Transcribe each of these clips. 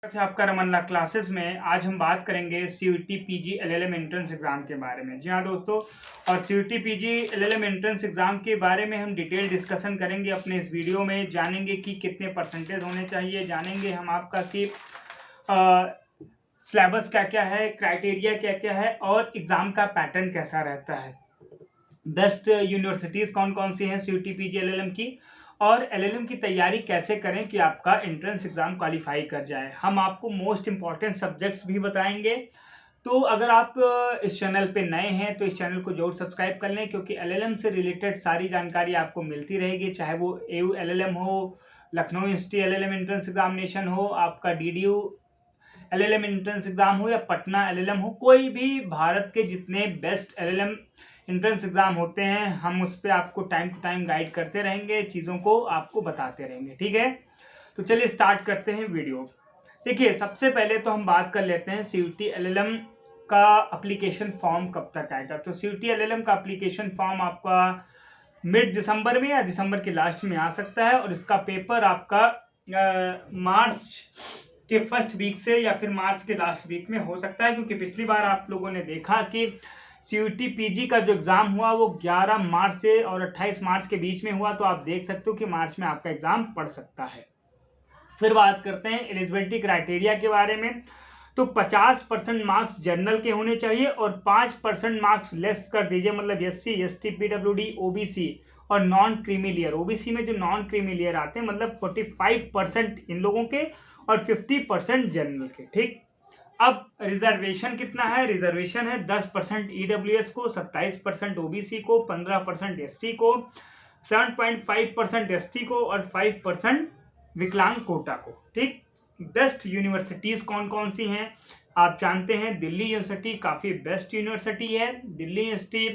अच्छा, आपका रमन क्लासेस में आज हम बात करेंगे CUT PG LLM entrance exam के बारे में। जी हाँ दोस्तों, और CUT PG LLM entrance exam के बारे में हम डिटेल डिस्कशन करेंगे अपने इस वीडियो में। जानेंगे कि कितने परसेंटेज होने चाहिए, जानेंगे हम आपका कि सिलेबस क्या क्या है, क्राइटेरिया क्या क्या है और एग्जाम का पैटर्न कैसा रहता है, बेस्ट यूनिवर्सिटीज़ कौन कौन सी हैं सीयूटी पीजी एलएलएम की, और एलएलएम की तैयारी कैसे करें कि आपका एंट्रेंस एग्जाम क्वालिफाई कर जाए। हम आपको मोस्ट इंपॉर्टेंट सब्जेक्ट्स भी बताएंगे। तो अगर आप इस चैनल पे नए हैं तो इस चैनल को जरूर सब्सक्राइब कर लें, क्योंकि एलएलएम से रिलेटेड सारी जानकारी आपको मिलती रहेगी, चाहे वो एयू एलएलएम हो, Lucknow university LLM entrance examination हो, आपका डीडीयू एलएलएम एंट्रेंस एग्जाम हो या पटना एलएलएम हो, कोई भी भारत के जितने बेस्ट एलएलएम एंट्रेंस एग्जाम होते हैं हम उस पर आपको टाइम टू टाइम गाइड करते रहेंगे, चीज़ों को आपको बताते रहेंगे। ठीक है, तो चलिए स्टार्ट करते हैं वीडियो। देखिए, सबसे पहले तो हम बात कर लेते हैं सीयूटी एलएलएम का एप्लीकेशन फॉर्म कब तक आएगा। तो सीयूटी एलएलएम का एप्लीकेशन फॉर्म आपका मिड दिसंबर में या दिसंबर के लास्ट में आ सकता है, और इसका पेपर आपका मार्च के फर्स्ट वीक से या फिर मार्च के लास्ट वीक में हो सकता है, क्योंकि पिछली बार आप लोगों ने देखा कि सीयूटी पीजी का जो एग्ज़ाम हुआ वो 11 मार्च से और 28 मार्च के बीच में हुआ, तो आप देख सकते हो कि मार्च में आपका एग्ज़ाम पड़ सकता है। फिर बात करते हैं एलिजिबिलिटी क्राइटेरिया के बारे में। तो 50% मार्क्स जनरल के होने चाहिए और 5% मार्क्स लेस कर दीजिए, मतलब एससी, एसटी, पीडब्ल्यूडी, ओबीसी और नॉन क्रीमी। ओबीसी में जो नॉन क्रीमी आते हैं मतलब 45% इन लोगों के और 50% जनरल के। ठीक, अब रिजर्वेशन कितना है? रिजर्वेशन है 10% ईडब्ल्यूएस को, 27% ओबीसी को, 15% एससी को, 7.5% एसटी को और 5% विकलांग कोटा को। ठीक, बेस्ट यूनिवर्सिटीज कौन कौन सी हैं आप जानते हैं। दिल्ली यूनिवर्सिटी काफ़ी बेस्ट यूनिवर्सिटी है। दिल्ली यूनिवर्सिटी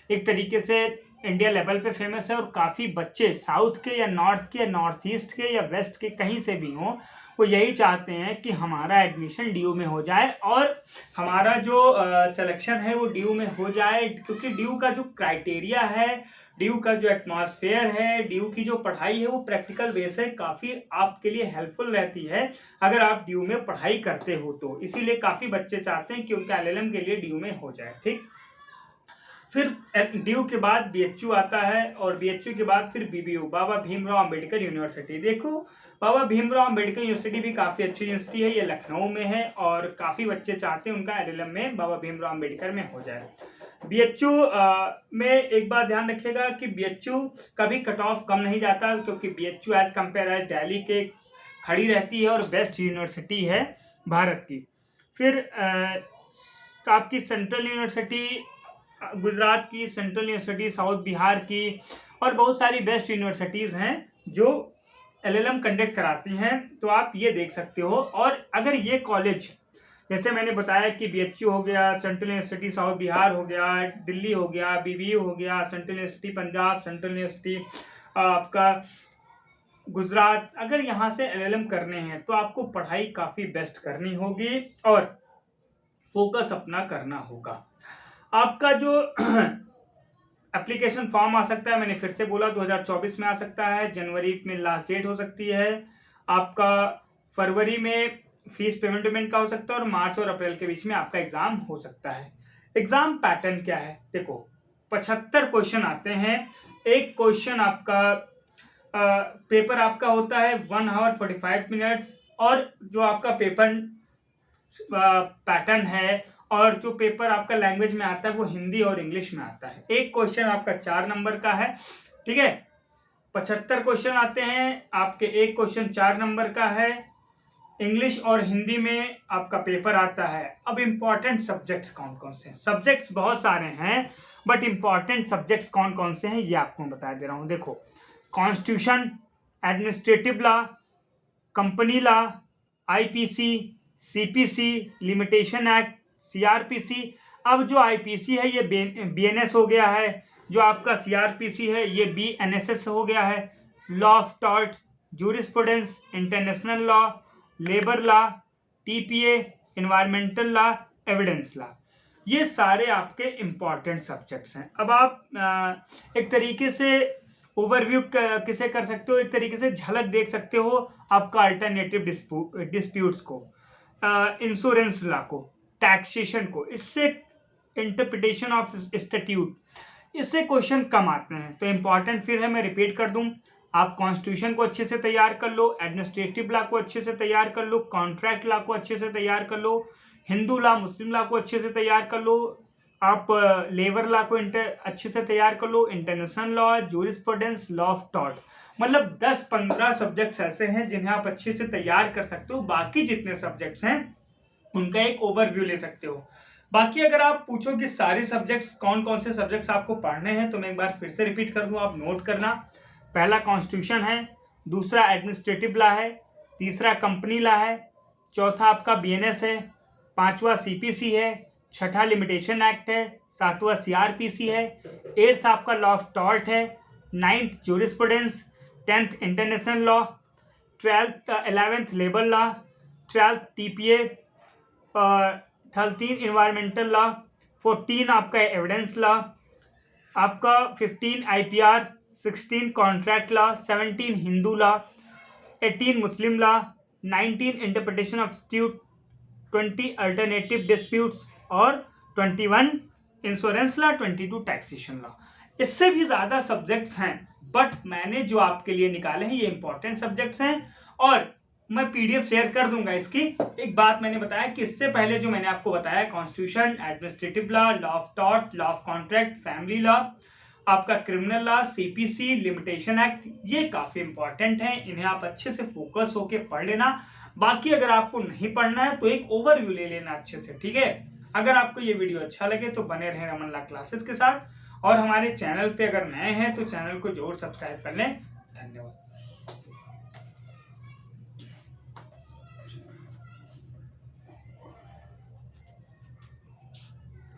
एक तरीके से इंडिया लेवल पे फेमस है, और काफ़ी बच्चे साउथ के या नॉर्थ के या नॉर्थ ईस्ट के या वेस्ट के कहीं से भी हों, वो यही चाहते हैं कि हमारा एडमिशन डीयू में हो जाए और हमारा जो सिलेक्शन है वो डीयू में हो जाए, क्योंकि डीयू का जो क्राइटेरिया है, डीयू का जो एटमॉस्फेयर है, डीयू की जो पढ़ाई है वो प्रैक्टिकल बेस है, काफ़ी आपके लिए हेल्पफुल रहती है अगर आप डीयू में पढ़ाई करते हो तो। इसीलिए काफ़ी बच्चे चाहते हैं कि उनका एलएलएम के लिए डीयू में हो जाए। ठीक, फिर डीयू के बाद बीएचयू आता है, और बीएचयू के बाद फिर बीबीयू, बाबा भीमराव अंबेडकर यूनिवर्सिटी। देखो, बाबा भीमराव अंबेडकर यूनिवर्सिटी भी काफ़ी अच्छी यूनिवर्सिटी है, ये लखनऊ में है और काफ़ी बच्चे चाहते हैं उनका एलएलएम में बाबा भीमराव अंबेडकर में हो जाए। बीएचयू में एक बात ध्यान रखिएगा कि बीएचयू का भी कट ऑफ कम नहीं जाता, क्योंकि BHU as compare as Delhi के खड़ी रहती है और बेस्ट यूनिवर्सिटी है भारत की। फिर आपकी सेंट्रल यूनिवर्सिटी गुजरात की, सेंट्रल यूनिवर्सिटी साउथ बिहार की, और बहुत सारी बेस्ट यूनिवर्सिटीज़ हैं जो एलएलएम कंडक्ट कराती हैं, तो आप ये देख सकते हो। और अगर ये कॉलेज, जैसे मैंने बताया कि बीएचयू हो गया, सेंट्रल यूनिवर्सिटी साउथ बिहार हो गया, दिल्ली हो गया, बीबीयू हो गया, central university Punjab, central university आपका गुजरात, अगर यहाँ से एलएलएम करने हैं तो आपको पढ़ाई काफ़ी बेस्ट करनी होगी और फोकस अपना करना होगा। आपका जो एप्लीकेशन फॉर्म आ सकता है, मैंने फिर से बोला 2024 में आ सकता है, जनवरी में लास्ट डेट हो सकती है आपका, फरवरी में फीस पेमेंट का हो सकता है, और मार्च और अप्रैल के बीच में आपका एग्जाम हो सकता है। एग्जाम पैटर्न क्या है? देखो, 75 क्वेश्चन आते हैं। एक क्वेश्चन आपका पेपर आपका होता है 1 आवर 45 मिनट्स, और जो आपका पेपर पैटर्न है और जो पेपर आपका लैंग्वेज में आता है वो हिंदी और इंग्लिश में आता है। एक क्वेश्चन आपका 4 नंबर का है। ठीक है, 75 क्वेश्चन आते हैं आपके, एक क्वेश्चन 4 नंबर का है। इंग्लिश और हिंदी में आपका पेपर आता है। अब इंपॉर्टेंट सब्जेक्ट्स कौन कौन से हैं? सब्जेक्ट्स बहुत सारे हैं, बट इंपॉर्टेंट सब्जेक्ट्स कौन कौन से हैं ये आपको बता दे रहा हूँ। देखो, constitution, administrative law, company law, IPC, CPC, limitation act, CrPC. अब जो आईपीसी है ये बीएनएस हो गया है, जो आपका सीआरपीसी है ये बीएनएसएस हो गया है। Law of tort, jurisprudence, international law, labour law, TPA, environmental law, evidence law, ये सारे आपके इम्पॉर्टेंट सब्जेक्ट्स हैं। अब आप एक तरीके से ओवरव्यू किसे कर सकते हो, एक तरीके से झलक देख सकते हो आपका अल्टरनेटिव डिस्प्यूट्स को, इंश्योरेंस लॉ को, टैक्सेशन को, इससे इंटरप्रिटेशन ऑफ स्टैट्यूट, इससे क्वेश्चन कम आते हैं। तो इंपॉर्टेंट फिर है, मैं रिपीट कर दूं, आप कॉन्स्टिट्यूशन को अच्छे से तैयार कर लो, एडमिनिस्ट्रेटिव लॉ को अच्छे से तैयार कर लो, कॉन्ट्रैक्ट लॉ को अच्छे से तैयार कर लो, हिंदू लॉ मुस्लिम लॉ को अच्छे से तैयार कर लो, आप लेबर लॉ को अच्छे से तैयार कर लो, international law, jurisprudence, law of tort, मतलब 10-15 सब्जेक्ट्स ऐसे हैं जिन्हें आप अच्छे से तैयार कर सकते हो। बाकी जितने सब्जेक्ट्स हैं उनका एक ओवरव्यू ले सकते हो। बाकी अगर आप पूछो कि सारे सब्जेक्ट्स कौन कौन से सब्जेक्ट्स आपको पढ़ने हैं, तो मैं एक बार फिर से रिपीट कर दूं, आप नोट करना। पहला कॉन्स्टिट्यूशन है, दूसरा एडमिनिस्ट्रेटिव लॉ है, तीसरा कंपनी लॉ है, चौथा आपका बीएनएस है, पांचवा सीपीसी है, छठा लिमिटेशन एक्ट है, सातवां सीआरपीसी है, 8th आपका लॉ ऑफ टॉर्ट है, 9th jurisprudence, 10th international law, 11th labour law, 12th TPA, 13 environmental law, 14 आपका एविडेंस लॉ, आपका 15 IPR, 16 contract law, 17 Hindu law, 18 Muslim law, 19 interpretation of dispute, 20 alternative disputes और 21 insurance law, 22 taxation law. इससे भी ज़्यादा subjects हैं, but मैंने जो आपके लिए निकाले हैं ये इंपॉर्टेंट सब्जेक्ट्स हैं, और मैं पीडीएफ शेयर कर दूंगा इसकी। एक बात मैंने बताया कि इससे पहले जो मैंने आपको बताया, constitution, administrative law, law of tort, law of contract, family law, आपका criminal law, CPC, limitation act, ये काफ़ी इंपॉर्टेंट हैं, इन्हें आप अच्छे से फोकस होके पढ़ लेना। बाकी अगर आपको नहीं पढ़ना है तो एक ओवरव्यू ले लेना अच्छे से, ठीक है। अगर आपको ये वीडियो अच्छा लगे तो बने रहें रमन लॉ क्लासेस के साथ, और हमारे चैनल पे अगर नए हैं तो चैनल को जरूर सब्सक्राइब कर लें। धन्यवाद।